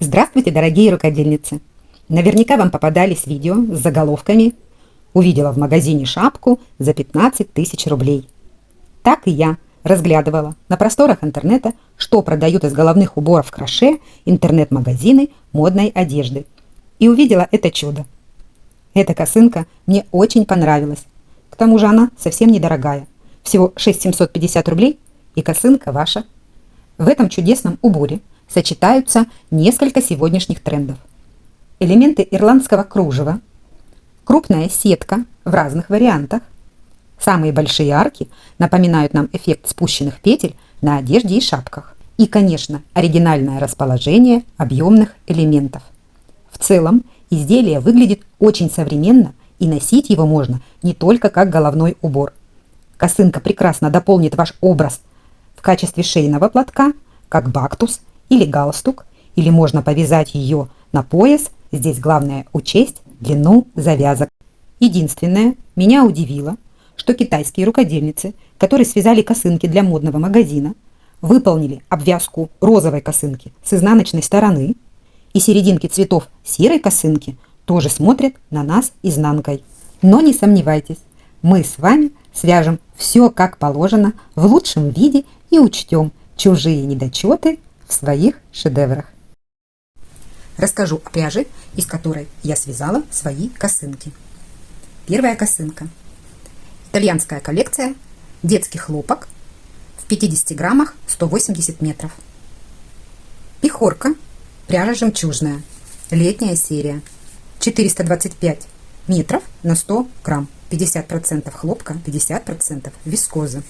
Здравствуйте, дорогие рукодельницы! Наверняка вам попадались видео с заголовками «Увидела в магазине шапку за 15 тысяч рублей». Так и я разглядывала на просторах интернета, что продают из головных уборов кроше интернет-магазины модной одежды. И увидела это чудо. Эта косынка мне очень понравилась. К тому же она совсем недорогая. Всего 6750 рублей, и косынка ваша. В этом чудесном уборе сочетаются несколько сегодняшних трендов. Элементы ирландского кружева, крупная сетка в разных вариантах. Самые большие арки напоминают нам эффект спущенных петель на одежде и шапках. И, конечно, оригинальное расположение объемных элементов. В целом, изделие выглядит очень современно, и носить его можно не только как головной убор. Косынка прекрасно дополнит ваш образ в качестве шейного платка, как бактус или галстук, или можно повязать ее на пояс. Здесь главное учесть длину завязок. Единственное, меня удивило, что китайские рукодельницы, которые связали косынки для модного магазина, выполнили обвязку розовой косынки с изнаночной стороны, и серединки цветов серой косынки тоже смотрят на нас изнанкой. Но не сомневайтесь, мы с вами свяжем все как положено в лучшем виде и учтем чужие недочеты в своих шедеврах. Расскажу о пряже, из которой я связала свои косынки. Первая косынка. Итальянская коллекция, детский хлопок, в 50 граммах 180 метров. Пехорка, пряжа жемчужная, летняя серия, 425 метров на 100 грамм, 50% хлопка, 50% вискозы.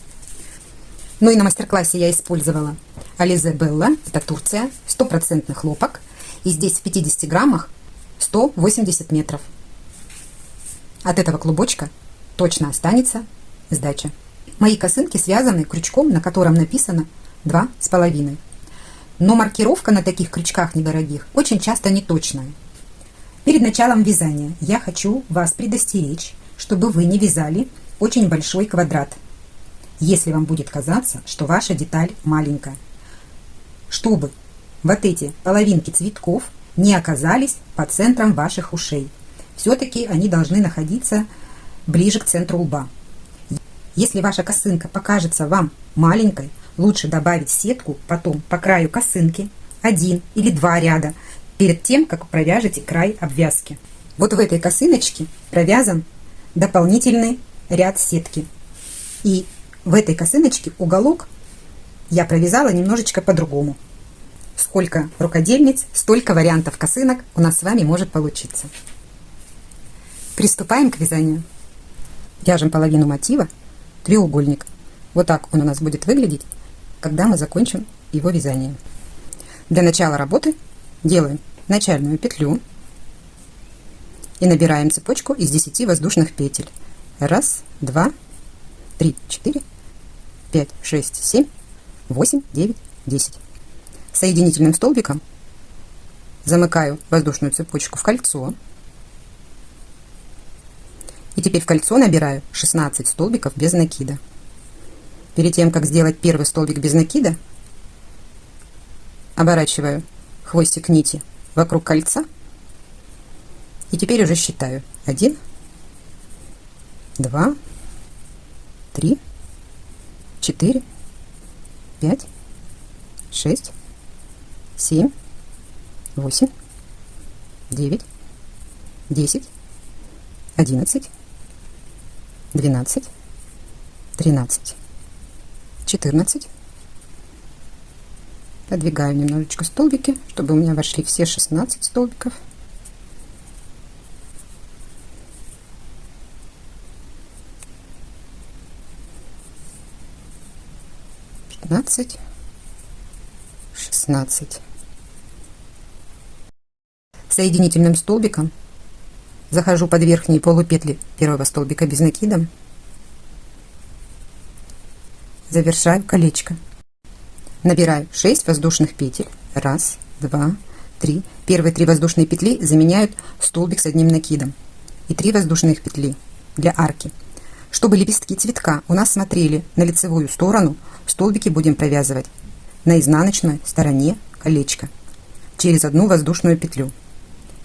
Ну и на мастер-классе я использовала Alize Bella, это Турция, 100% хлопок, и здесь в 50 граммах 180 метров. От этого клубочка точно останется сдача. Мои косынки связаны крючком, на котором написано 2,5. Но маркировка на таких крючках недорогих очень часто неточная. Перед началом вязания я хочу вас предостеречь, чтобы вы не вязали очень большой квадрат, если вам будет казаться, что ваша деталь маленькая, чтобы вот эти половинки цветков не оказались по центрам ваших ушей. Все-таки они должны находиться ближе к центру лба. Если ваша косынка покажется вам маленькой, лучше добавить сетку потом по краю косынки 1 или 2 ряда перед тем, как провяжете край обвязки. Вот в этой косыночке провязан дополнительный ряд сетки. И в этой косыночке уголок я провязала немножечко по-другому. Сколько рукодельниц, столько вариантов косынок у нас с вами может получиться. Приступаем к вязанию. Вяжем половину мотива, треугольник. Вот так он у нас будет выглядеть, когда мы закончим его вязание. Для начала работы делаем начальную петлю и набираем цепочку из 10 воздушных петель. 1, 2, 3, 4, 5, 6, 7, 8, 9, 10. Соединительным столбиком замыкаю воздушную цепочку в кольцо. И теперь в кольцо набираю 16 столбиков без накида. Перед тем, как сделать первый столбик без накида, оборачиваю хвостик нити вокруг кольца. И теперь уже считаю. 1, 2, 3, 4, 5, 6, 7, 8, 9, 10, 11, 12, 13, 14. Подвигаю немножечко столбики, чтобы у меня вошли все 16 столбиков. 15, 16. Соединительным столбиком захожу под верхние полупетли первого столбика без накида, завершаю колечко, набираю 6 воздушных петель. 1, 2, 3. Первые 3 воздушные петли заменяют столбик с одним накидом, и 3 воздушных петли для арки. Чтобы лепестки цветка у нас смотрели на лицевую сторону, столбики будем провязывать на изнаночной стороне колечка. через одну воздушную петлю.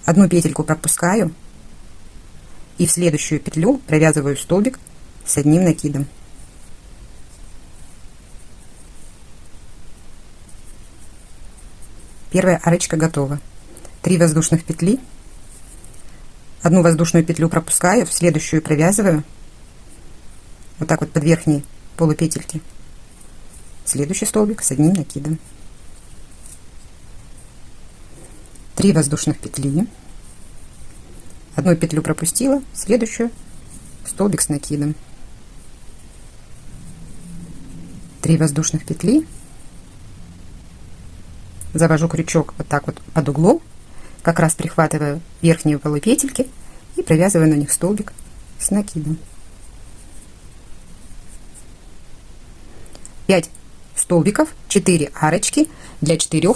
Одну петельку пропускаю и в следующую петлю провязываю столбик с одним накидом. Первая арочка готова. 3 воздушных петли. Одну воздушную петлю пропускаю, в следующую провязываю вот так вот под верхние полупетельки. Следующий столбик с одним накидом. 3 воздушных петли. Одну петлю пропустила, следующую столбик с накидом. 3 воздушных петли. Завожу крючок вот так вот под углом, как раз прихватываю верхние полупетельки и провязываю на них столбик с накидом. 5 столбиков, 4 арочки для 4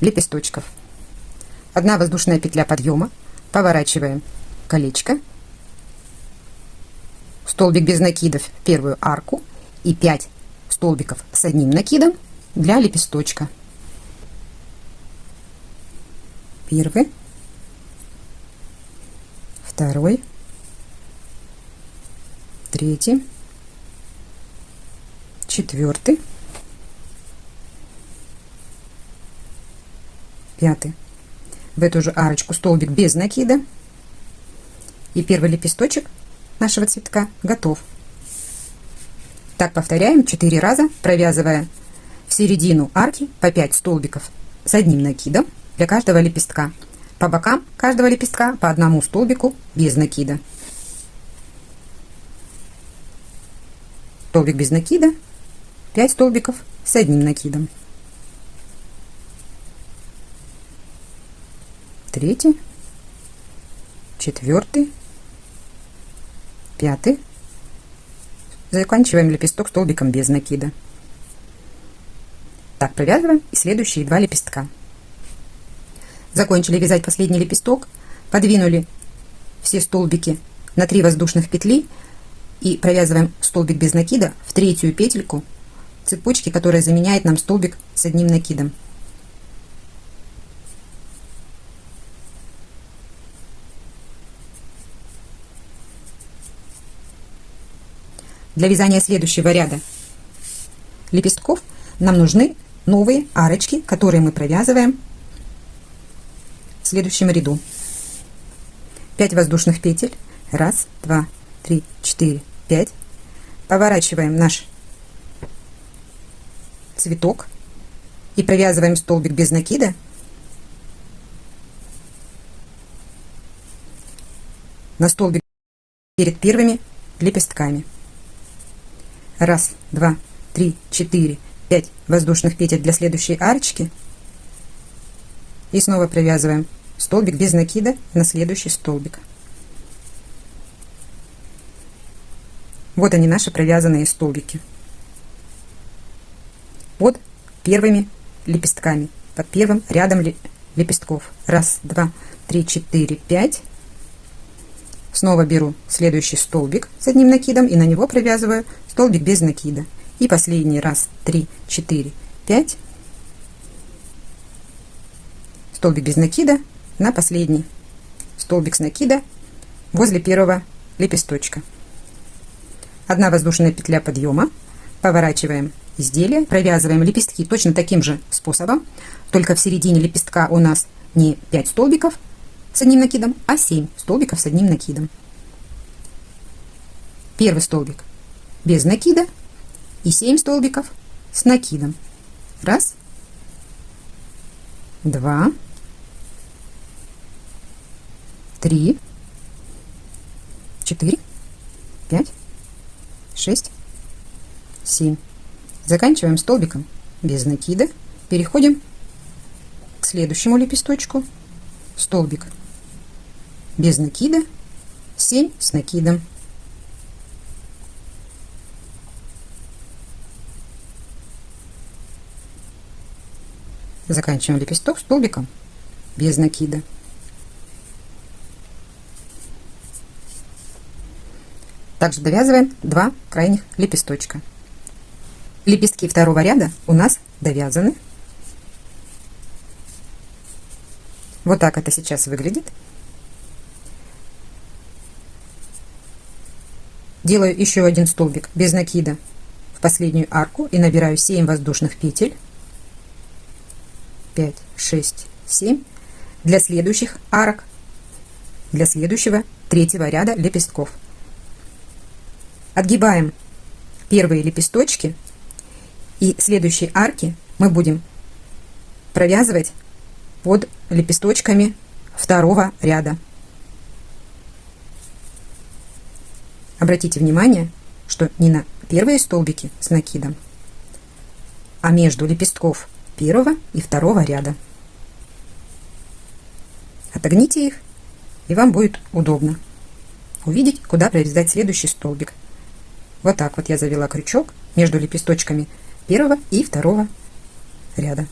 лепесточков. 1 воздушная петля подъема, поворачиваем колечко, столбик без накидов в первую арку и 5 столбиков с одним накидом для лепесточка. Первый, второй, третий, четвертый, пятый. В эту же арочку столбик без накида, и первый лепесточек нашего цветка готов. Так повторяем 4 раза, провязывая в середину арки по 5 столбиков с одним накидом для каждого лепестка. По бокам каждого лепестка по одному столбику без накида. Столбик без накида, 5 столбиков с одним накидом. Третий, четвертый, пятый. Заканчиваем лепесток столбиком без накида. Так провязываем и следующие 2 лепестка. Закончили вязать последний лепесток, подвинули все столбики на 3 воздушных петли и провязываем столбик без накида в третью петельку цепочки, которая заменяет нам столбик с одним накидом. Для вязания следующего ряда лепестков нам нужны новые арочки, которые мы провязываем в следующем ряду. 5 воздушных петель. 1, 2, 3, 4, 5. Поворачиваем наш цветок и провязываем столбик без накида на столбик перед первыми лепестками. 1, 2, 3, 4, 5 воздушных петель для следующей арочки и снова провязываем столбик без накида на следующий столбик. Вот они, наши провязанные столбики под первыми лепестками, под первым рядом лепестков. 1, 2, 3, 4, 5. Снова беру следующий столбик с одним накидом и на него провязываю столбик без накида. И последний 1, 3, 4, 5. Столбик без накида на последний столбик с накида возле первого лепесточка. 1 воздушная петля подъема, поворачиваем изделие, провязываем лепестки точно таким же способом, только в середине лепестка у нас не 5 столбиков с одним накидом, а 7 столбиков с одним накидом. Первый столбик без накида и 7 столбиков с накидом. 1, 2, 3, 4, 5, 6, 7. Заканчиваем столбиком без накида. Переходим к следующему лепесточку. Столбик без накида, 7 с накидом. Заканчиваем лепесток столбиком без накида. Также довязываем 2 крайних лепесточка. Лепестки второго ряда у нас довязаны. Вот так это сейчас выглядит. Делаю еще один столбик без накида в последнюю арку и набираю 7 воздушных петель. 5, 6, 7 для следующих арок, для следующего третьего ряда лепестков. Отгибаем первые лепесточки, и следующие арки мы будем провязывать под лепесточками второго ряда. Обратите внимание, что не на первые столбики с накидом, а между лепестков первого и второго ряда. Отогните их, и вам будет удобно увидеть, куда провязать следующий столбик. Вот так вот я завела крючок между лепесточками первого и второго ряда.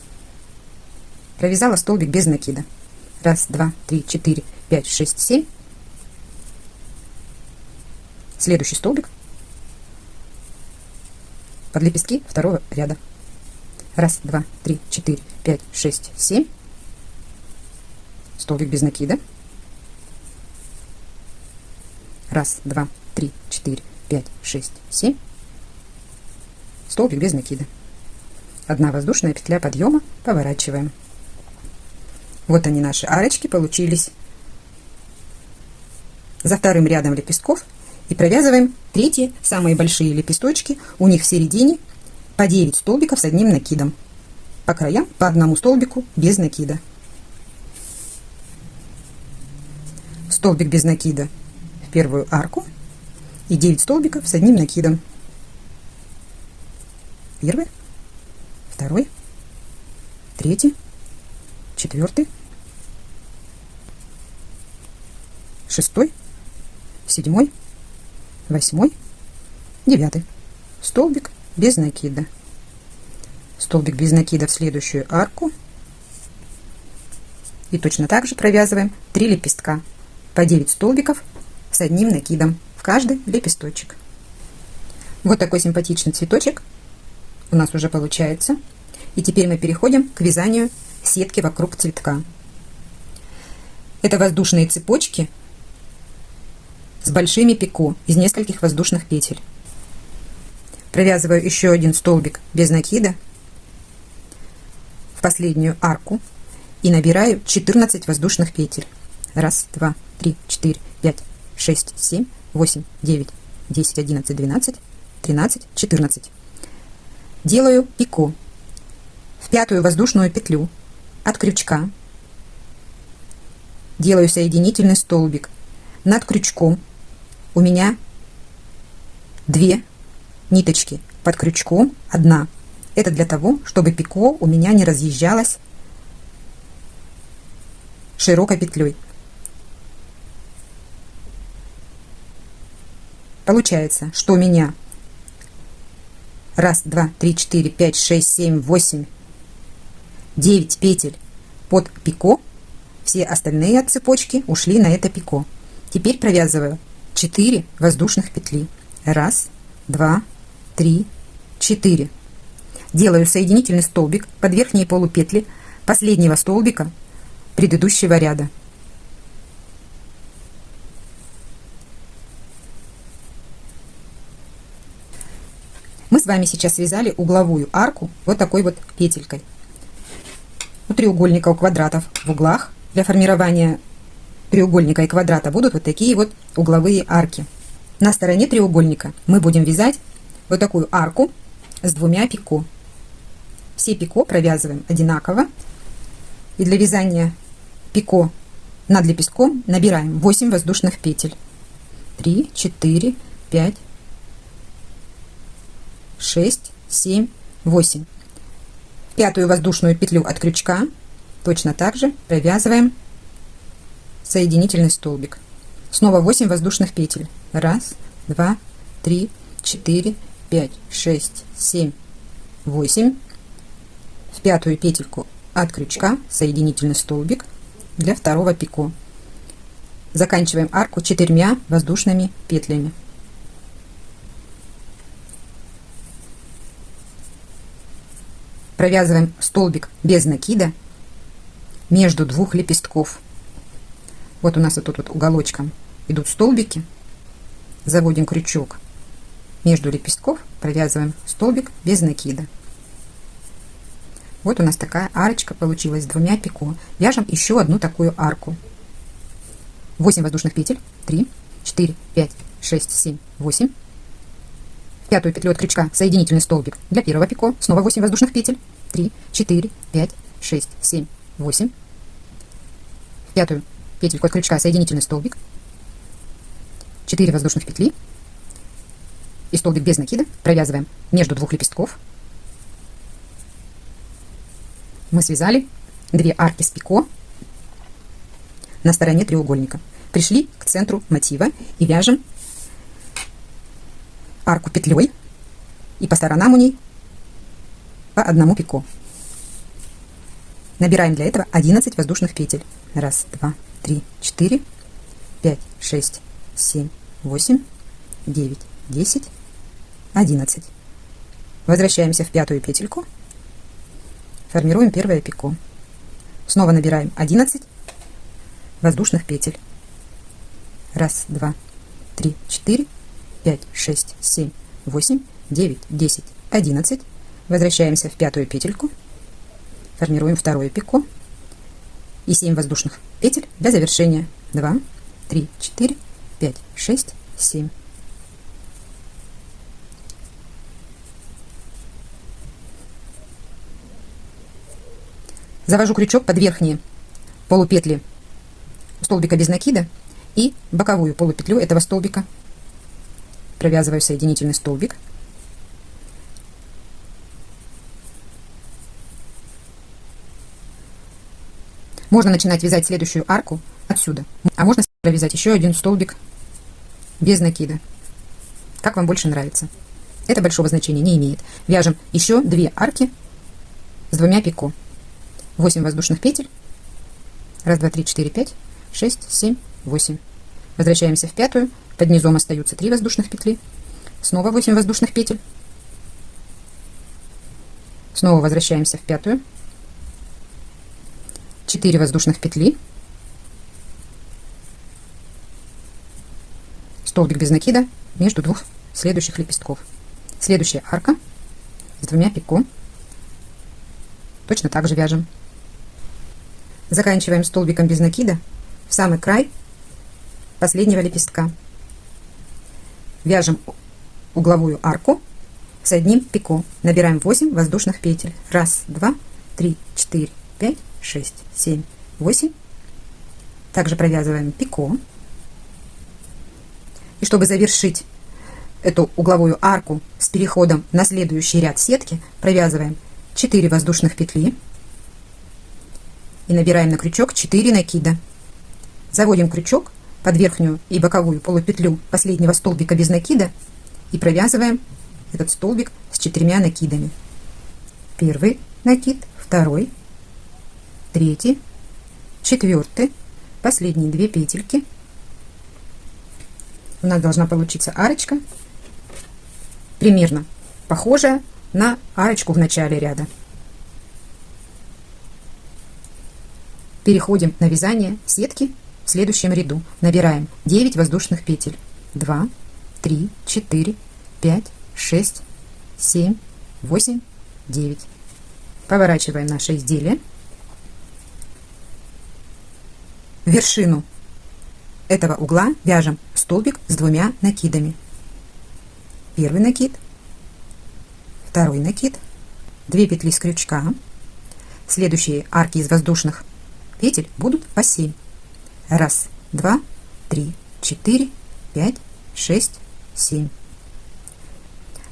Провязала столбик без накида. 1, 2, 3, 4, 5, 6, 7. Следующий столбик под лепестки второго ряда. 1, 2, 3, 4, 5, 6, 7. Столбик без накида. 1, 2, 3, 4, 5, 6, 7. Столбик без накида. 1 воздушная петля подъема, поворачиваем. Вот они, наши арочки, получились. За вторым рядом лепестков и провязываем третьи, самые большие лепесточки. У них в середине по 9 столбиков с одним накидом. По краям по одному столбику без накида. Столбик без накида в первую арку и 9 столбиков с одним накидом. Первый, второй, третий, четвертый, 6, 7, 8, 9. Столбик без накида. Столбик без накида в следующую арку. И точно так же провязываем 3 лепестка по 9 столбиков с одним накидом в каждый лепесточек. Вот такой симпатичный цветочек у нас уже получается. И теперь мы переходим к вязанию сетки вокруг цветка. Это воздушные цепочки с большими пико из нескольких воздушных петель. Провязываю еще один столбик без накида в последнюю арку и набираю 14 воздушных петель. 1, 2, 3, 4, 5, 6, 7, 8, 9, 10, 11, 12, 13, 14. Делаю пико в пятую воздушную петлю от крючка. Делаю соединительный столбик. Над крючком у меня 2 ниточки, под крючком 1. Это для того, чтобы пико у меня не разъезжалось широкой петлей. Получается, что у меня 1, 2, 3, 4, 5, 6, 7, 8, 9 петель под пико. Все остальные цепочки ушли на это пико. Теперь провязываю 4 воздушных петли. 1, 2, 3, 4. Делаю соединительный столбик под верхние полупетли последнего столбика предыдущего ряда. Мы с вами сейчас связали угловую арку вот такой вот петелькой. У треугольника, у квадратов в углах для формирования треугольника и квадрата будут вот такие вот угловые арки. На стороне треугольника мы будем вязать вот такую арку с 2 пико. Все пико провязываем одинаково. И для вязания пико над лепестком набираем 8 воздушных петель. 3, 4, 5, 6, 7, 8. Пятую воздушную петлю от крючка точно так же провязываем соединительный столбик. Снова 8 воздушных петель. 1, 2, 3, 4, 5, 6, 7, 8. В пятую петельку от крючка соединительный столбик для второго пико. Заканчиваем арку 4 воздушными петлями. Провязываем столбик без накида между двух лепестков. Вот у нас вот тут вот уголочком идут столбики. Заводим крючок между лепестков, провязываем столбик без накида. Вот у нас такая арочка получилась с двумя пико. Вяжем еще одну такую арку. 8 воздушных петель. 3, 4, 5, 6, 7, 8. В пятую петлю от крючка соединительный столбик для первого пико. Снова 8 воздушных петель. 3, 4, 5, 6, 7, 8. В пятую петельку от крючка соединительный столбик. 4 воздушных петли. И столбик без накида провязываем между двух лепестков. Мы связали 2 арки с пико на стороне треугольника. Пришли к центру мотива и вяжем арку петлей и по сторонам у ней по одному пико. Набираем для этого 11 воздушных петель. 1, 2, 3, 4, 5, 6, 7, 8, 9, 10, 11. Возвращаемся в пятую петельку. Формируем первое пико. Снова набираем 11 воздушных петель. 1, 2, 3, 4, 5, 6, 7, 8, 9, 10, 11. Возвращаемся в пятую петельку. Формируем второе пико. И 7 воздушных петель для завершения. 2, 3, 4, 5, 6, 7. Завожу крючок под верхние полупетли столбика без накида и боковую полупетлю этого столбика. Провязываю соединительный столбик. Можно начинать вязать следующую арку отсюда, а можно провязать еще один столбик без накида. Как вам больше нравится. Это большого значения не имеет. Вяжем еще 2 арки с 2 пико. 8 воздушных петель. 1, 2, 3, 4, 5, 6, 7, 8. Возвращаемся в пятую. Под низом остаются 3 воздушных петли. Снова 8 воздушных петель. Снова возвращаемся в пятую. 4 воздушных петли. Столбик без накида между двух следующих лепестков. Следующая арка с 2 пико. Точно так же вяжем. Заканчиваем столбиком без накида в самый край последнего лепестка. Вяжем угловую арку с 1 пико. Набираем 8 воздушных петель. 1, 2, 3, 4, 5, 6, 7, 8. Также провязываем пико. И чтобы завершить эту угловую арку с переходом на следующий ряд сетки, провязываем 4 воздушных петли и набираем на крючок 4 накида. Заводим крючок под верхнюю и боковую полупетлю последнего столбика без накида и провязываем этот столбик с 4 накидами. Первый накид, второй, третий, четвертый, последние 2 петельки. У нас должна получиться арочка, примерно похожая на арочку в начале ряда. Переходим на вязание сетки в следующем ряду. Набираем 9 воздушных петель. 2, 3, 4, 5, 6, 7, 8, 9. Поворачиваем наше изделие. В вершину этого угла вяжем столбик с 2 накидами. Первый накид, второй накид, 2 петли с крючка. Следующие арки из воздушных петель будут по 7. 1, 2, 3, 4, 5, 6, 7.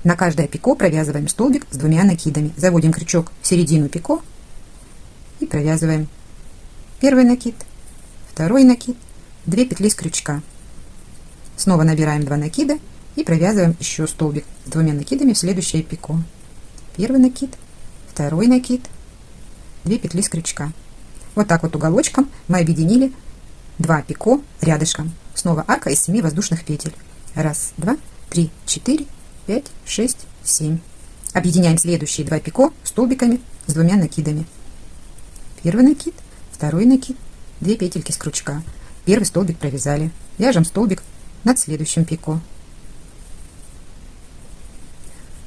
На каждое пико провязываем столбик с 2 накидами. Заводим крючок в середину пико и провязываем первый накид, второй накид, 2 петли с крючка. Снова набираем 2 накида и провязываем еще столбик с 2 накидами в следующее пико. Первый накид, второй накид, 2 петли с крючка. Вот так вот уголочком мы объединили 2 пико рядышком. Снова арка из 7 воздушных петель. 1, 2, 3, 4, 5, 6, 7. Объединяем следующие 2 пико столбиками с 2 накидами. Первый накид, второй накид, 2 петельки с крючка. Первый столбик провязали. Вяжем столбик над следующим пико.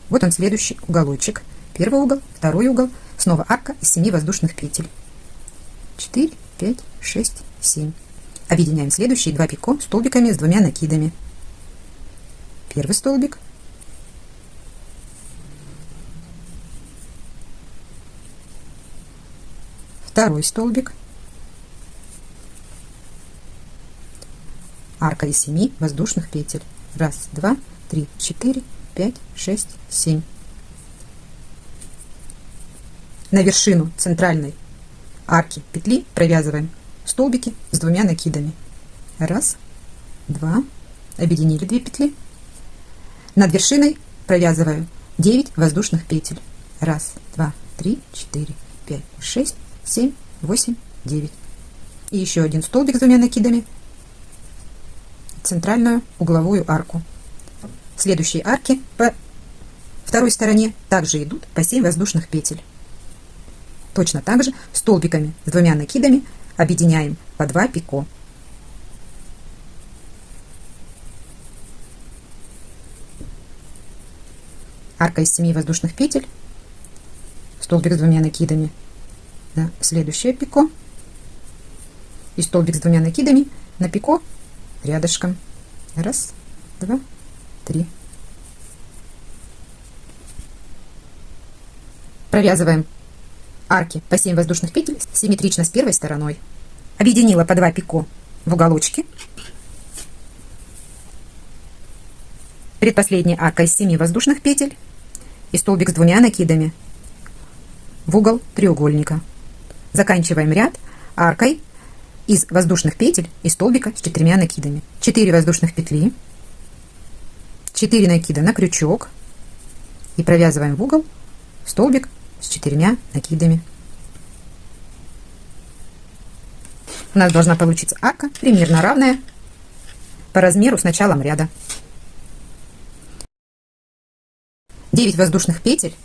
Вот он, следующий уголочек. Первый угол, второй угол. Снова арка из 7 воздушных петель. 4, 5, 6, 7. Объединяем следующие 2 пико столбиками с 2 накидами. Первый столбик. Второй столбик. Арка из 7 воздушных петель. 1, 2, 3, 4, 5, 6, 7. На вершину центральной арки петли провязываем столбики с 2 накидами. 1, 2. Объединили 2 петли. Над вершиной провязываю 9 воздушных петель. 1, 2, 3, 4, 5, 6, 7, 8, 9. И еще один столбик с 2 накидами. Центральную угловую арку. Следующие арки по второй стороне также идут по 7 воздушных петель. Точно так же столбиками с 2 накидами объединяем по 2 пико. Арка из 7 воздушных петель, столбик с 2 накидами на следующее пико и столбик с 2 накидами на пико рядышком. 1, 2, 3. Провязываем арки по 7 воздушных петель симметрично с первой стороной. Объединила по 2 пико в уголочке. Предпоследняя арка из 7 воздушных петель и столбик с 2 накидами в угол треугольника. Заканчиваем ряд аркой из воздушных петель и столбика с 4 накидами. 4 воздушных петли, 4 накида на крючок и провязываем в угол столбик с 4 накидами. У нас должна получиться арка примерно равная по размеру с началом ряда. 9 воздушных петель.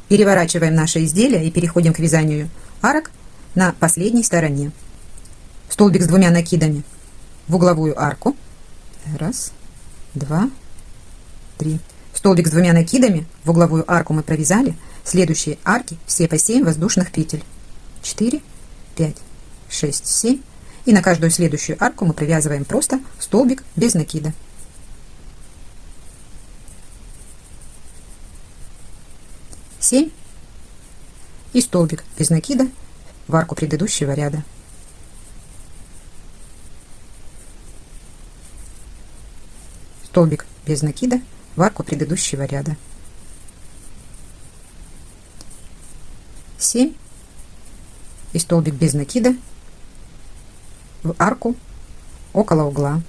Переворачиваем наше изделие и переходим к вязанию арок на последней стороне. Столбик с 2 накидами в угловую арку. 1, 2, 3. Столбик с 2 накидами в угловую арку мы провязали. Следующие арки все по 7 воздушных петель. 4, 5, 6, 7. И на каждую следующую арку мы провязываем просто столбик без накида. И столбик без накида в арку предыдущего ряда. Столбик без накида в арку предыдущего ряда. 7 и столбик без накида в арку около угла.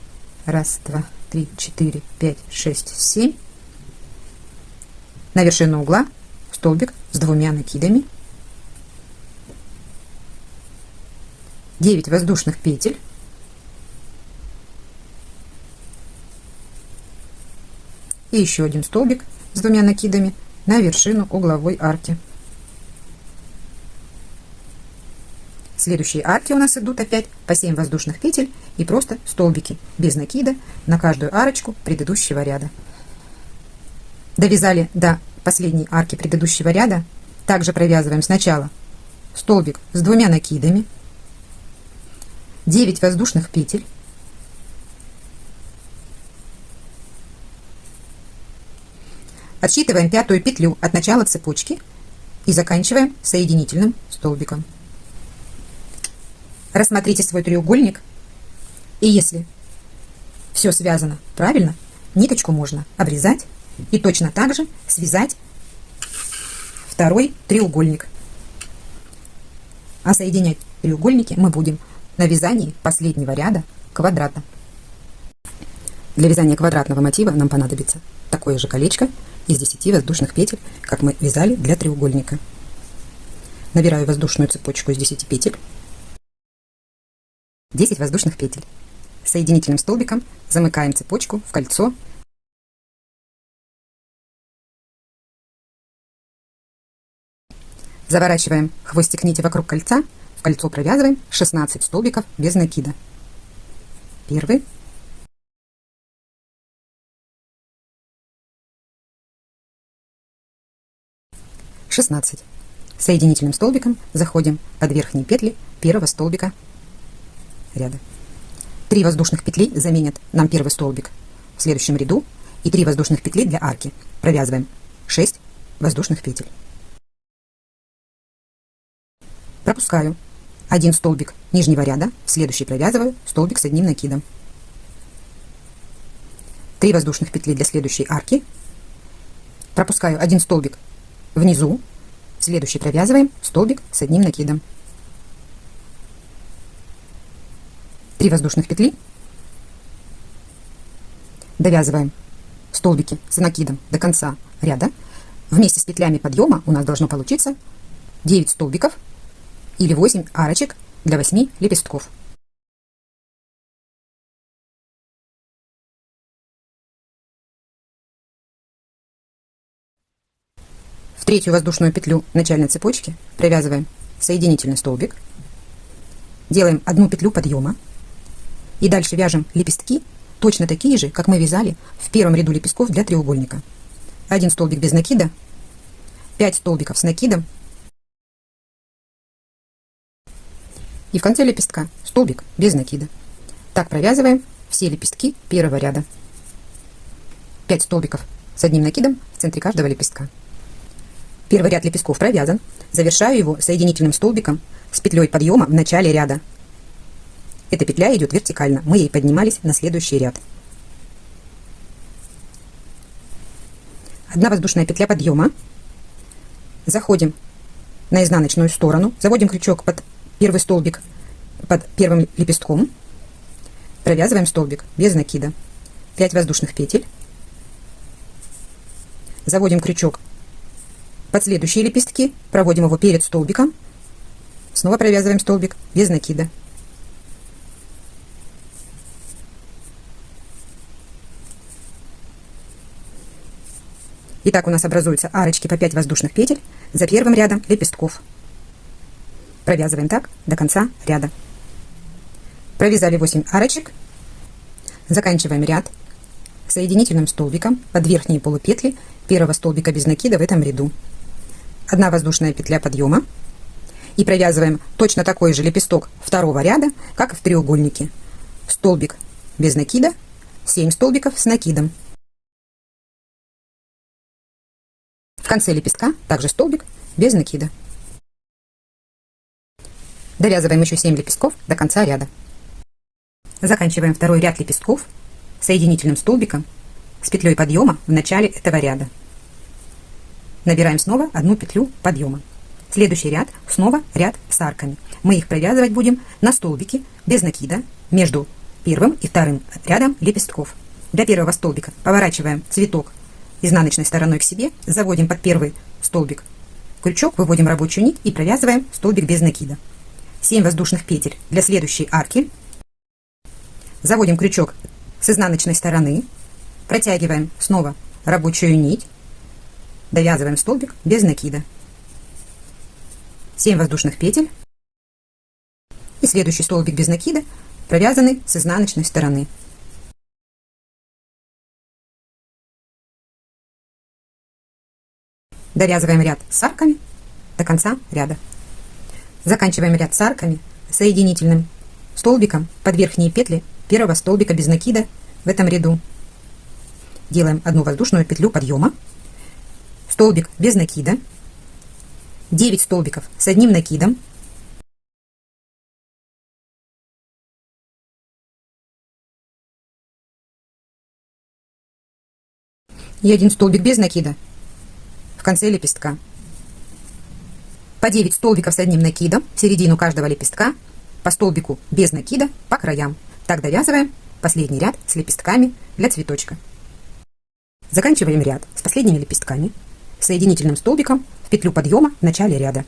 1, 2, 3, 4, 5, 6, 7. На вершину угла столбик с 2 накидами, 9 воздушных петель, и еще один столбик с 2 накидами на вершину угловой арки. Следующие арки у нас идут опять по 7 воздушных петель и просто столбики без накида на каждую арочку предыдущего ряда. Довязали до последней арки предыдущего ряда. Также провязываем сначала столбик с 2 накидами, 9 воздушных петель, отсчитываем 5-ю петлю от начала цепочки и заканчиваем соединительным столбиком. Рассмотрите свой треугольник, и если все связано правильно, ниточку можно обрезать и точно так же связать второй треугольник. А соединять треугольники мы будем на вязании последнего ряда квадрата. Для вязания квадратного мотива нам понадобится такое же колечко из 10 воздушных петель, как мы вязали для треугольника. Набираю воздушную цепочку из 10 петель, 10 воздушных петель. Соединительным столбиком замыкаем цепочку в кольцо. Заворачиваем хвостик нити вокруг кольца в кольцо провязываем 16 столбиков без накида. Первый, шестнадцать. Соединительным столбиком заходим под верхние петли первого столбика ряда. 3 воздушных петли заменят нам первый столбик в следующем ряду, и 3 воздушных петли для арки. Провязываем 6 воздушных петель. Пропускаю один столбик нижнего ряда, в следующий провязываю столбик с одним накидом. 3 воздушных петли для следующей арки. Пропускаю один столбик внизу, в следующий провязываем столбик с одним накидом. 3 воздушных петли. Довязываем столбики с накидом до конца ряда. Вместе с петлями подъема у нас должно получиться 9 столбиков или 8 арочек для 8 лепестков. В третью воздушную петлю начальной цепочки провязываем соединительный столбик, делаем одну петлю подъема и дальше вяжем лепестки точно такие же, как мы вязали в первом ряду лепестков для треугольника. 1 столбик без накида, 5 столбиков с накидом и в конце лепестка столбик без накида. Так провязываем все лепестки первого ряда. 5 столбиков с одним накидом в центре каждого лепестка. Первый ряд лепестков провязан. Завершаю его соединительным столбиком с петлей подъема в начале ряда. Эта петля идет вертикально, мы ей поднимались на следующий ряд. 1 воздушная петля подъема. Заходим на изнаночную сторону, заводим крючок под первый столбик под первым лепестком, провязываем столбик без накида. 5 воздушных петель. Заводим крючок под следующие лепестки, проводим его перед столбиком, снова провязываем столбик без накида. Итак, у нас образуются арочки по 5 воздушных петель за первым рядом лепестков. Провязываем так до конца ряда. Провязали 8 арочек. Заканчиваем ряд соединительным столбиком под верхние полупетли первого столбика без накида в этом ряду. 1 воздушная петля подъема. И провязываем точно такой же лепесток второго ряда, как и в треугольнике. Столбик без накида, 7 столбиков с накидом. В конце лепестка также столбик без накида. Довязываем еще 7 лепестков до конца ряда. Заканчиваем второй ряд лепестков соединительным столбиком с петлей подъема в начале этого ряда. Набираем снова 1 петлю подъема. Следующий ряд снова ряд с арками. Мы их провязывать будем на столбике без накида между первым и вторым рядом лепестков. Для первого столбика поворачиваем цветок изнаночной стороной к себе, заводим под первый столбик крючок, выводим рабочую нить и провязываем столбик без накида. 7 воздушных петель для следующей арки. Заводим крючок с изнаночной стороны, протягиваем снова рабочую нить, довязываем столбик без накида. 7 воздушных петель и следующий столбик без накида провязанный с изнаночной стороны. Довязываем ряд с арками до конца ряда. Заканчиваем ряд с арками соединительным столбиком под верхние петли первого столбика без накида в этом ряду. Делаем 1 воздушную петлю подъема, столбик без накида, 9 столбиков с одним накидом, и 1 столбик без накида в конце лепестка. По 9 столбиков с одним накидом в середину каждого лепестка, по столбику без накида по краям. Так довязываем последний ряд с лепестками для цветочка. Заканчиваем ряд с последними лепестками соединительным столбиком в петлю подъема в начале ряда.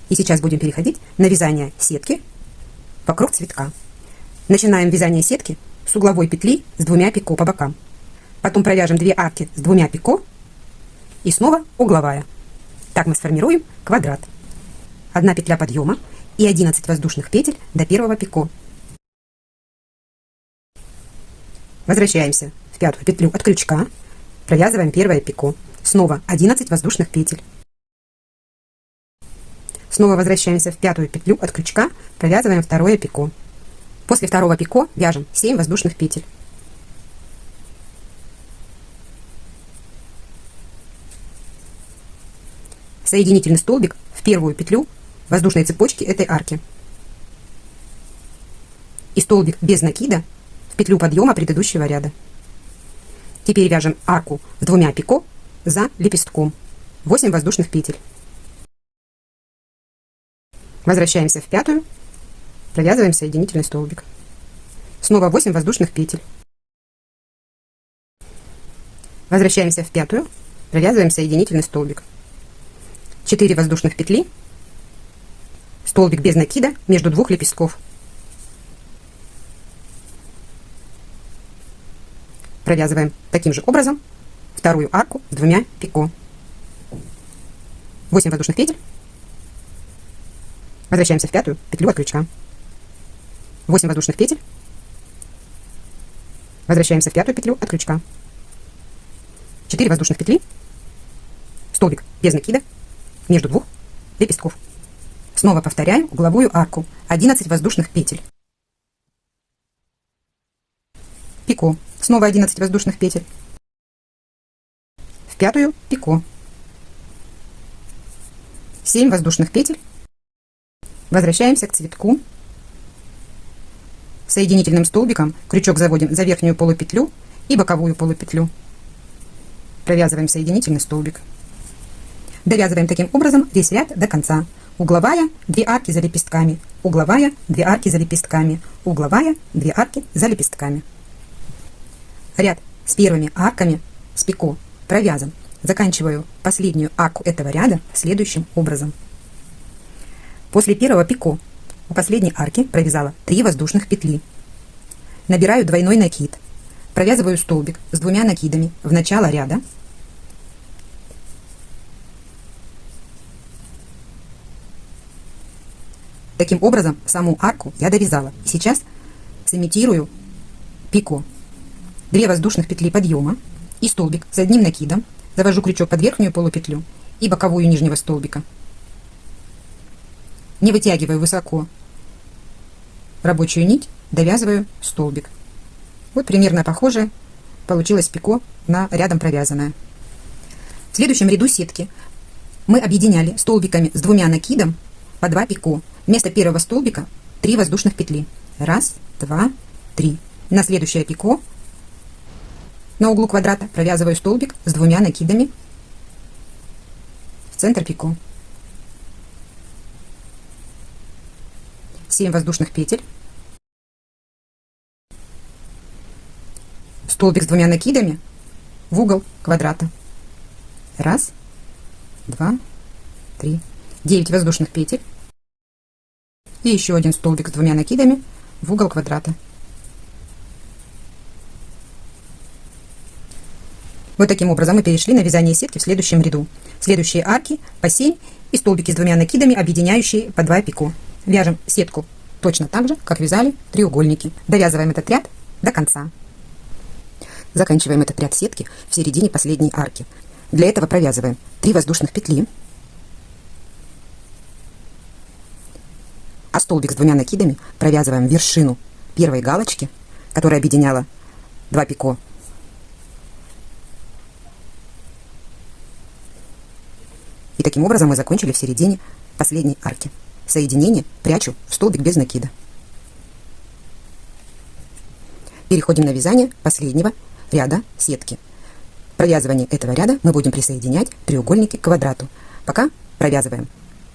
И сейчас будем переходить на вязание сетки вокруг цветка. Начинаем вязание сетки с угловой петли с 2 пико по бокам. Потом провяжем 2 арки с 2 пико и снова угловая. Так мы сформируем квадрат. 1 петля подъема и 11 воздушных петель до первого пико. Возвращаемся в 5-ю петлю от крючка, провязываем первое пико. Снова 11 воздушных петель. Снова возвращаемся в 5-ю петлю от крючка, провязываем второе пико. После второго пико вяжем 7 воздушных петель. Соединительный столбик в первую петлю воздушной цепочки этой арки. И столбик без накида в петлю подъема предыдущего ряда. Теперь вяжем арку с 2 пико за лепестком. 8 воздушных петель. Возвращаемся в 5-ю, провязываем соединительный столбик. Снова 8 воздушных петель. Возвращаемся в 5-ю, провязываем соединительный столбик. 4 воздушных петли, столбик без накида между 2 лепестков. Провязываем таким же образом вторую арку с 2 пико. 8 воздушных петель. Возвращаемся в 5-ю петлю от крючка. 8 воздушных петель. Возвращаемся в 5-ю петлю от крючка. 4 воздушных петли, столбик без накида между 2 лепестков. Снова повторяем угловую арку. 11 воздушных петель. Пико. Снова 11 воздушных петель. В 5-ю пико. 7 воздушных петель. Возвращаемся к цветку. Соединительным столбиком крючок заводим за верхнюю полупетлю и боковую полупетлю. Провязываем соединительный столбик. Довязываем таким образом весь ряд до конца. Угловая, 2 арки за лепестками. Угловая, 2 арки за лепестками. Угловая, 2 арки за лепестками. Ряд с первыми арками с пико провязан. Заканчиваю последнюю арку этого ряда следующим образом. После первого пико у последней арки провязала 3 воздушных петли. Набираю двойной накид. Провязываю столбик с 2 накидами в начало ряда. Таким образом, саму арку я довязала. И сейчас сымитирую пико. 2 воздушных петли подъема и столбик с 1 накидом. Завожу крючок под верхнюю полупетлю и боковую нижнего столбика. Не вытягиваю высоко рабочую нить, довязываю столбик. Вот примерно похоже получилось пико на рядом провязанное. В следующем ряду сетки мы объединяли столбиками с 2 накидом по 2 пико. Вместо первого столбика 3 воздушных петли. 1, 2, 3. На следующее пико на углу квадрата провязываю столбик с 2 накидами в центр пико. 7 воздушных петель. Столбик с 2 накидами в угол квадрата. 1, 2, 3. 9 воздушных петель. И еще один столбик с 2 накидами в угол квадрата. Вот таким образом мы перешли на вязание сетки в следующем ряду. Следующие арки по 7 и столбики с 2 накидами, объединяющие по 2 пико. Вяжем сетку точно так же, как вязали треугольники. Довязываем этот ряд до конца. Заканчиваем этот ряд сетки в середине последней арки. Для этого провязываем 3 воздушных петли, а столбик с 2 накидами провязываем вершину первой галочки, которая объединяла 2 пико. И таким образом мы закончили в середине последней арки. Соединение прячу в столбик без накида. Переходим на вязание последнего ряда сетки. В провязывании этого ряда мы будем присоединять треугольники к квадрату. Пока провязываем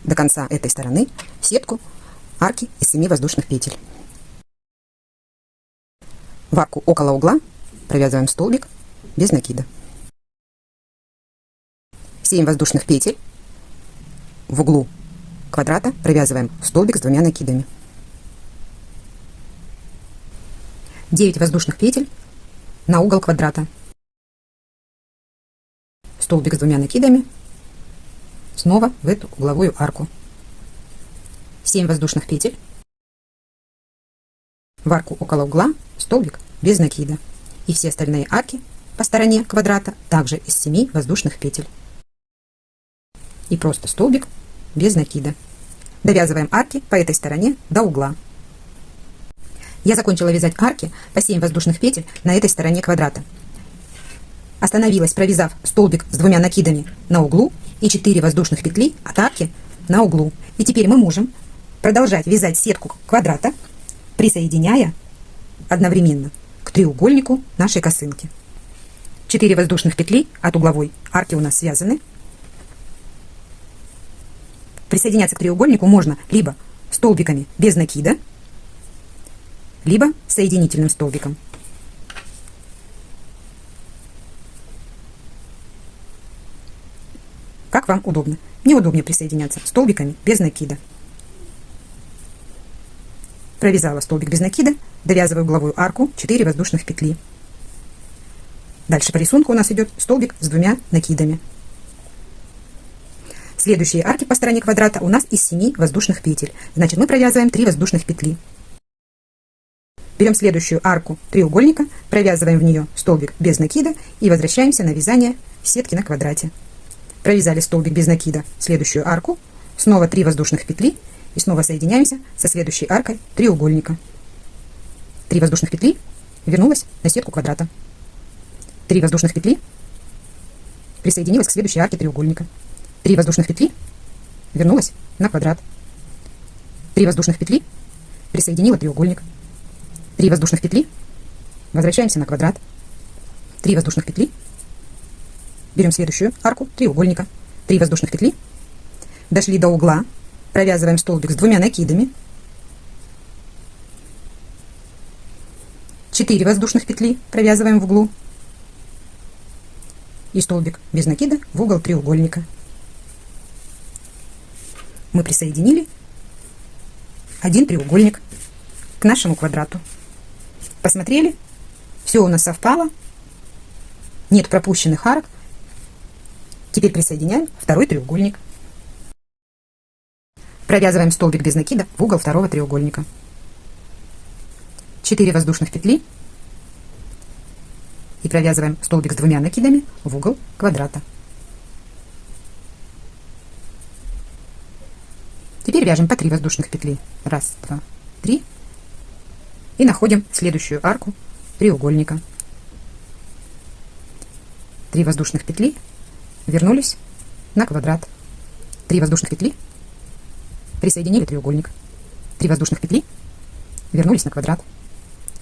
до конца этой стороны сетку арки из 7 воздушных петель. В арку около угла провязываем столбик без накида. 7 воздушных петель. В углу квадрата провязываем столбик с 2 накидами. 9 воздушных петель на угол квадрата. Столбик с 2 накидами снова в эту угловую арку. 7 воздушных петель, в арку около угла столбик без накида. И все остальные арки по стороне квадрата также из 7 воздушных петель. И просто столбик без накида. Довязываем арки по этой стороне до угла. Я закончила вязать арки по 7 воздушных петель на этой стороне квадрата. Остановилась, провязав столбик с 2 накидами на углу и 4 воздушных петли от арки на углу. И теперь мы можем продолжать вязать сетку квадрата, присоединяя одновременно к треугольнику нашей косынки. 4 воздушных петли от угловой арки у нас связаны. Присоединяться к треугольнику можно либо столбиками без накида, либо соединительным столбиком. Как вам удобно. Мне удобнее присоединяться столбиками без накида. Провязала столбик без накида, довязываю угловую арку, 4 воздушных петли. Дальше по рисунку у нас идет столбик с 2 накидами. Следующие арки по стороне квадрата у нас из 7 воздушных петель. Значит, мы провязываем 3 воздушных петли. Берем следующую арку треугольника, провязываем в нее столбик без накида и возвращаемся на вязание сетки на квадрате. Провязали столбик без накида, следующую арку, снова 3 воздушных петли и снова соединяемся со следующей аркой треугольника. 3 воздушных петли, вернулась на сетку квадрата. 3 воздушных петли, присоединилась к следующей арке треугольника. 3 воздушных петли, вернулась на квадрат. 3 воздушных петли, присоединила треугольник. 3 воздушных петли, возвращаемся на квадрат. 3 воздушных петли, берем следующую арку треугольника. 3 воздушных петли, дошли до угла, провязываем столбик с 2 накидами. 4 воздушных петли провязываем в углу и столбик без накида в угол треугольника. Мы присоединили один треугольник к нашему квадрату. Посмотрели, все у нас совпало, нет пропущенных арок. Теперь присоединяем второй треугольник. Провязываем столбик без накида в угол второго треугольника. 4 воздушных петли и провязываем столбик с 2 накидами в угол квадрата. Теперь вяжем по 3 воздушных петли. 1, 2, 3. И находим следующую арку треугольника. 3 воздушных петли, вернулись на квадрат. 3 воздушных петли, присоединили треугольник. 3 воздушных петли, вернулись на квадрат.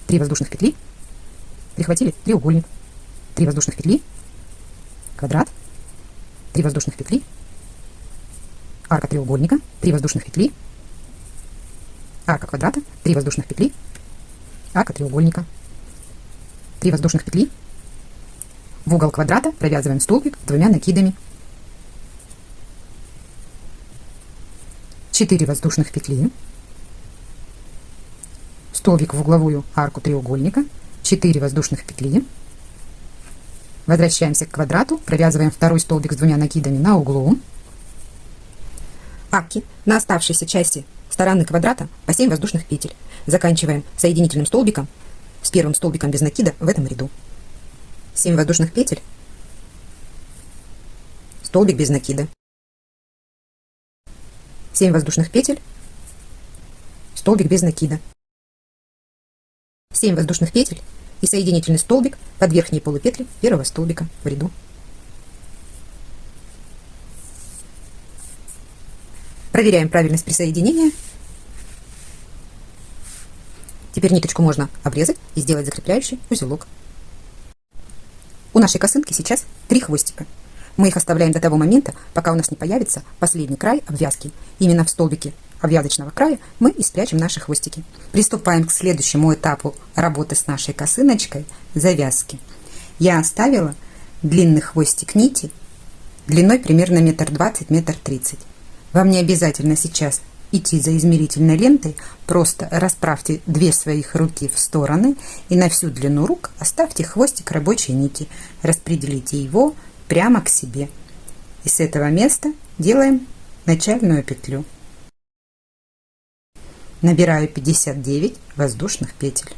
3 воздушных петли, прихватили треугольник. 3 воздушных петли, квадрат. 3 воздушных петли, арка треугольника. 3 воздушных петли, арка квадрата. 3 воздушных петли, арка треугольника. 3 воздушных петли, в угол квадрата провязываем столбик 2 накидами. 4 воздушных петли, столбик в угловую арку треугольника, 4 воздушных петли. Возвращаемся к квадрату, провязываем второй столбик с 2 накидами на углу. Арки на оставшейся части стороны квадрата по 7 воздушных петель. Заканчиваем соединительным столбиком с первым столбиком без накида в этом ряду. 7 воздушных петель, столбик без накида. 7 воздушных петель, столбик без накида. 7 воздушных петель и соединительный столбик под верхние полупетли первого столбика в ряду. Проверяем правильность присоединения. Теперь ниточку можно обрезать и сделать закрепляющий узелок. У нашей косынки сейчас 3 хвостика. Мы их оставляем до того момента, пока у нас не появится последний край обвязки. Именно в столбике обвязочного края мы и спрячем наши хвостики. Приступаем к следующему этапу работы с нашей косыночкой – завязки. Я оставила длинный хвостик нити длиной примерно 1,20 м, 1,30 м. Вам не обязательно сейчас идти за измерительной лентой, просто расправьте 2 своих руки в стороны и на всю длину рук оставьте хвостик рабочей нити, распределите его прямо к себе. И с этого места делаем начальную петлю. Набираю 59 воздушных петель.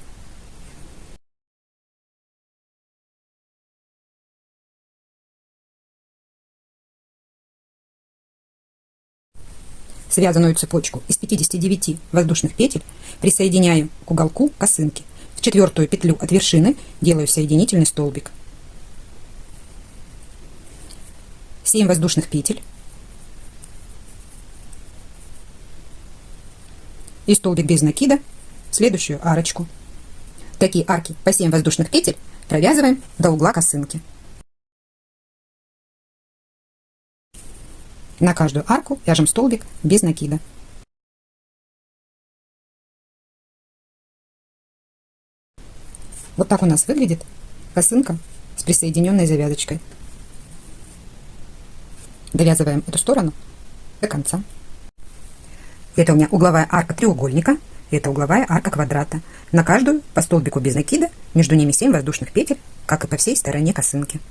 Связанную цепочку из 59 воздушных петель присоединяю к уголку косынки. В четвертую петлю от вершины делаю соединительный столбик. 7 воздушных петель и столбик без накида в следующую арочку. Такие арки по 7 воздушных петель провязываем до угла косынки. На каждую арку вяжем столбик без накида. Вот так у нас выглядит косынка с присоединенной завязочкой. Довязываем эту сторону до конца. Это у меня угловая арка треугольника, это угловая арка квадрата. На каждую по столбику без накида, между ними 7 воздушных петель, как и по всей стороне косынки.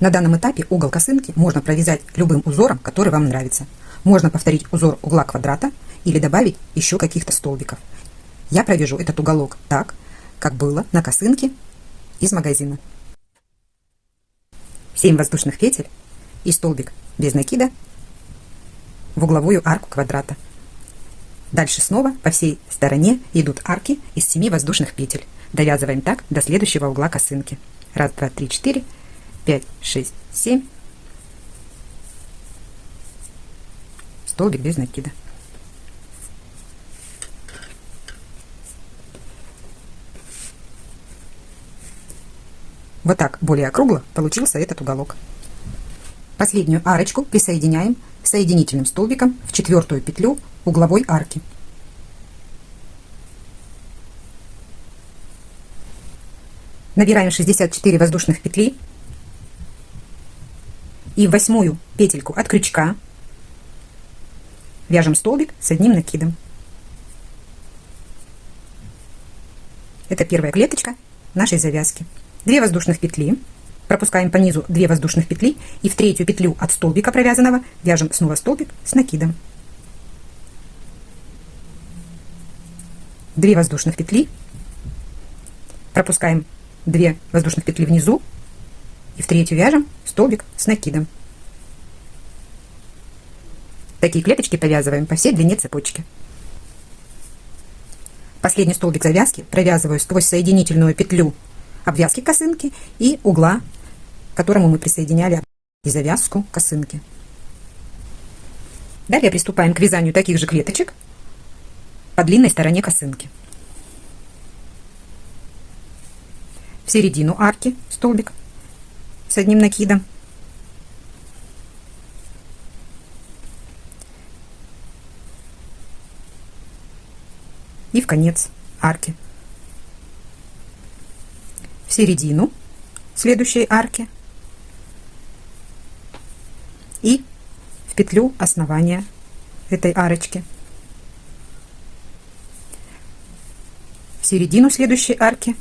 На данном этапе угол косынки можно провязать любым узором, который вам нравится. Можно повторить узор угла квадрата или добавить еще каких-то столбиков. Я провяжу этот уголок так, как было на косынке из магазина. 7 воздушных петель и столбик без накида в угловую арку квадрата. Дальше снова по всей стороне идут арки из 7 воздушных петель. Довязываем так до следующего угла косынки. 1, 2, 3, 4, 5, 6, 7. Столбик без накида. Вот так более округло получился этот уголок. Последнюю арочку присоединяем соединительным столбиком в четвертую петлю угловой арки. Набираем 64 воздушных петли и в 8-ю петельку от крючка вяжем столбик с одним накидом. Это первая клеточка нашей завязки. 2 воздушных петли, пропускаем по низу 2 воздушных петли и в 3-ю петлю от столбика провязанного вяжем снова столбик с накидом. 2 воздушных петли, пропускаем 2 воздушных петли внизу и в 3-ю вяжем столбик с накидом. Такие клеточки провязываем по всей длине цепочки. Последний столбик завязки провязываю сквозь соединительную петлю обвязки косынки и угла, к которому мы присоединяли и завязку косынки. Далее приступаем к вязанию таких же клеточек по длинной стороне косынки. В середину арки столбик с одним накидом. И в конец арки. В середину следующей арки и в петлю основания этой арочки. В середину следующей арки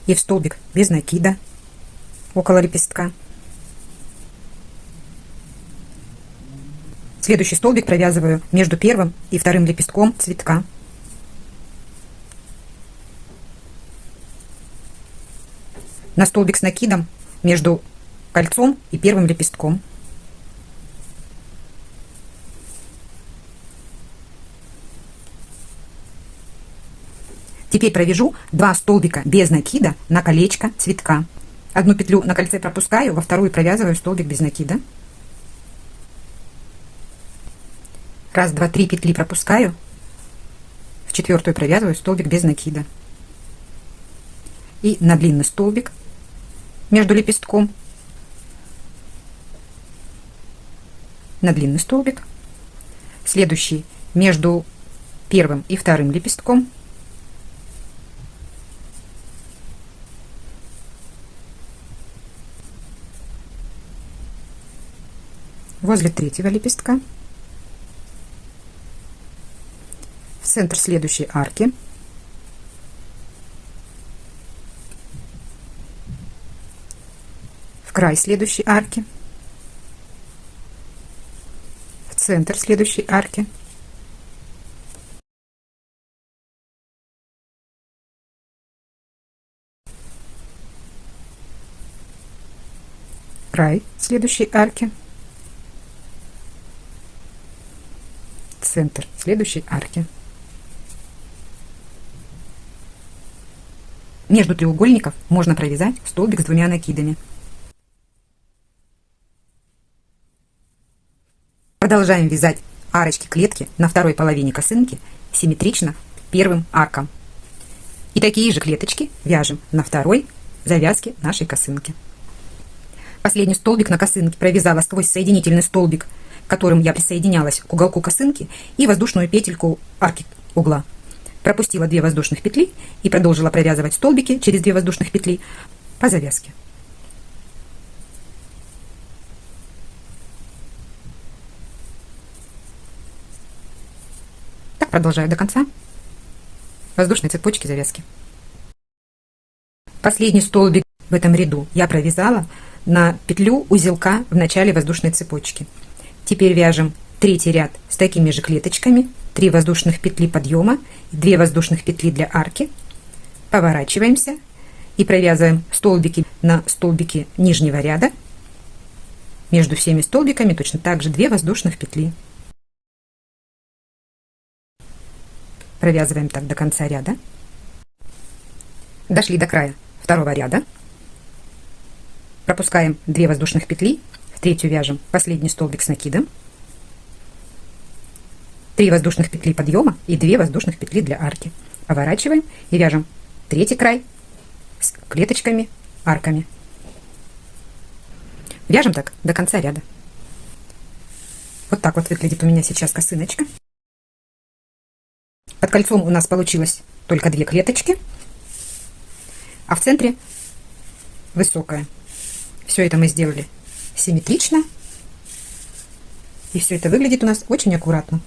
и в столбик без накида около лепестка. Следующий столбик провязываю между первым и вторым лепестком цветка. На столбик с накидом между кольцом и первым лепестком. Теперь провяжу 2 столбика без накида на колечко цветка. Одну петлю на кольце пропускаю, во вторую провязываю столбик без накида. 1, 2, 3 петли пропускаю, в 4-ю провязываю столбик без накида. И на длинный столбик между лепестком, на длинный столбик, следующий между первым и вторым лепестком, возле 3-го лепестка, в центр следующей арки, в край следующей арки, центр следующей арки, край следующей арки, центр следующей арки. Между треугольников можно провязать столбик с двумя накидами. Продолжаем вязать арочки клетки на второй половине косынки симметрично первым аркам. И такие же клеточки вяжем на второй завязке нашей косынки. Последний столбик на косынке провязала сквозь соединительный столбик, которым я присоединялась к уголку косынки, и воздушную петельку арки угла. Пропустила 2 воздушных петли и продолжила провязывать столбики через 2 воздушных петли по завязке. Так продолжаю до конца. Воздушные цепочки завязки. Последний столбик в этом ряду я провязала на петлю узелка в начале воздушной цепочки. Теперь вяжем третий ряд с такими же клеточками, 3 воздушных петли подъема, 2 воздушных петли для арки. Поворачиваемся и провязываем столбики на столбики нижнего ряда. Между всеми столбиками точно так же 2 воздушных петли. Провязываем так до конца ряда. Дошли до края второго ряда. Пропускаем 2 воздушных петли, в третью вяжем последний столбик с накидом, 3 воздушных петли подъема и 2 воздушных петли для арки. Поворачиваем и вяжем третий край с клеточками, арками. Вяжем так до конца ряда. Вот так вот выглядит у меня сейчас косыночка. Под кольцом у нас получилось только 2 клеточки, а в центре высокая. Все это мы сделали симметрично, и все это выглядит у нас очень аккуратно.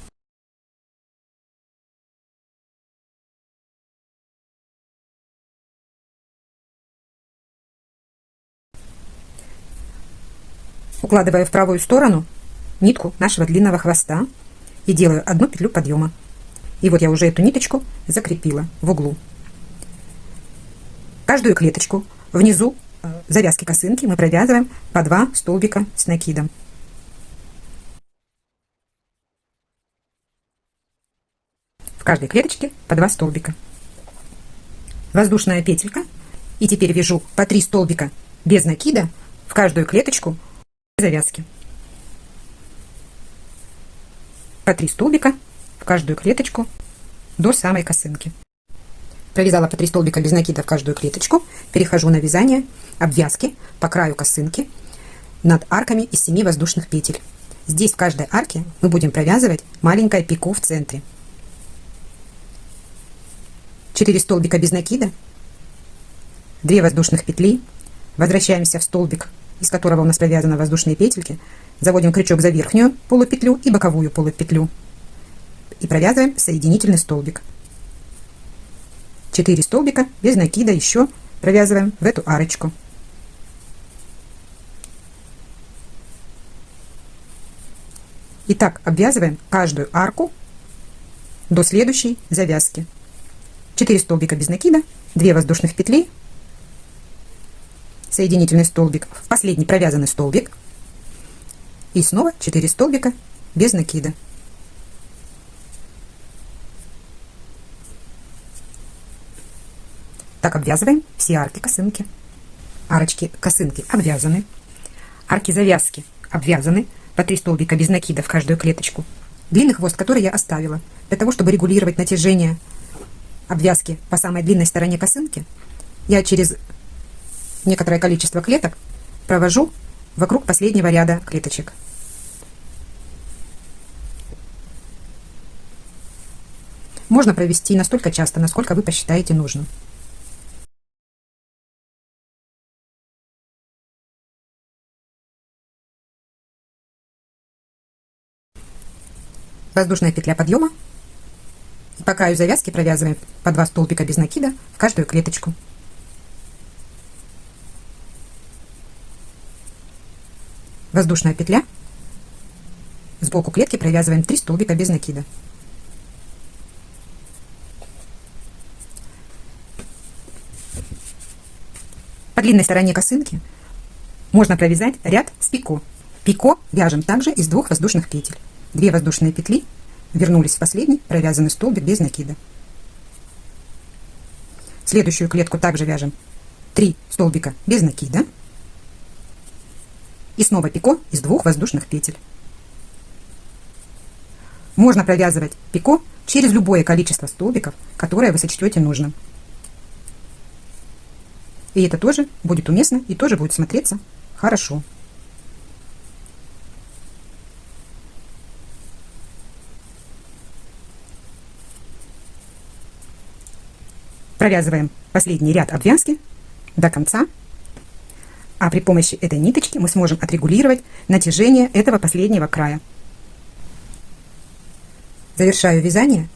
Укладываю в правую сторону нитку нашего длинного хвоста и делаю одну петлю подъема. И вот я уже эту ниточку закрепила в углу. Каждую клеточку внизу завязки косынки мы провязываем по 2 столбика с накидом. В каждой клеточке по 2 столбика. Воздушная петелька. И теперь вяжу по 3 столбика без накида в каждую клеточку завязки. По 3 столбика в каждую клеточку до самой косынки. Провязала по 3 столбика без накида в каждую клеточку. Перехожу на вязание обвязки по краю косынки над арками из 7 воздушных петель. Здесь в каждой арке мы будем провязывать маленькое пико в центре. 4 столбика без накида, 2 воздушных петли. Возвращаемся в столбик, из которого у нас провязаны воздушные петельки. Заводим крючок за верхнюю полупетлю и боковую полупетлю. И провязываем соединительный столбик. 4 столбика без накида еще провязываем в эту арочку. И так обвязываем каждую арку до следующей завязки. 4 столбика без накида, 2 воздушных петли, соединительный столбик в последний провязанный столбик и снова 4 столбика без накида. Так обвязываем все арки косынки. Арочки косынки обвязаны, арки завязки обвязаны, по 3 столбика без накида в каждую клеточку. Длинный хвост, который я оставила для того, чтобы регулировать натяжение обвязки по самой длинной стороне косынки, я через некоторое количество клеток провожу вокруг последнего ряда клеточек. Можно провести настолько часто, насколько вы посчитаете нужным. Воздушная петля подъема. И по краю завязки провязываем по 2 столбика без накида в каждую клеточку. Воздушная петля с сбоку клетки провязываем 3 столбика без накида. По длинной стороне косынки можно провязать ряд с пико. Пико вяжем также из 2 воздушных петель. 2 воздушные петли, вернулись в последний провязанный столбик без накида. Следующую клетку также вяжем 3 столбика без накида. И снова пико из 2 воздушных петель. Можно провязывать пико через любое количество столбиков, которое вы сочтете нужным. И это тоже будет уместно и тоже будет смотреться хорошо. Провязываем последний ряд обвязки до конца. А при помощи этой ниточки мы сможем отрегулировать натяжение этого последнего края. Завершаю вязание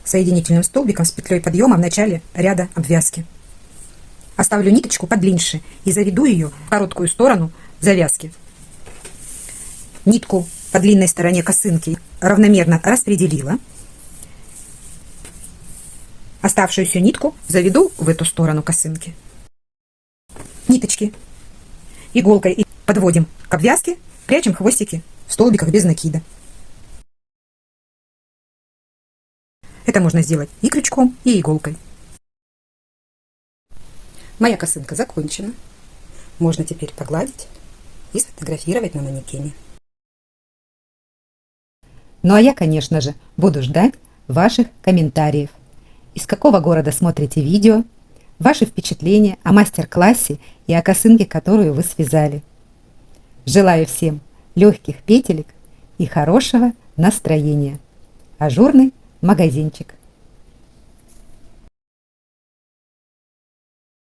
соединительным столбиком с петлей подъема в начале ряда обвязки. Оставлю ниточку подлиннее и заведу ее в короткую сторону завязки. Нитку по длинной стороне косынки равномерно распределила. Оставшуюся нитку заведу в эту сторону косынки. Ниточки иголкой подводим к обвязке, прячем хвостики в столбиках без накида. Это можно сделать и крючком, и иголкой. Моя косынка закончена. Можно теперь погладить и сфотографировать на манекене. Ну а я, конечно же, буду ждать ваших комментариев. Из какого города смотрите видео, ваши впечатления о мастер-классе и о косынке, которую вы связали. Желаю всем легких петелек и хорошего настроения. Ажурный магазинчик.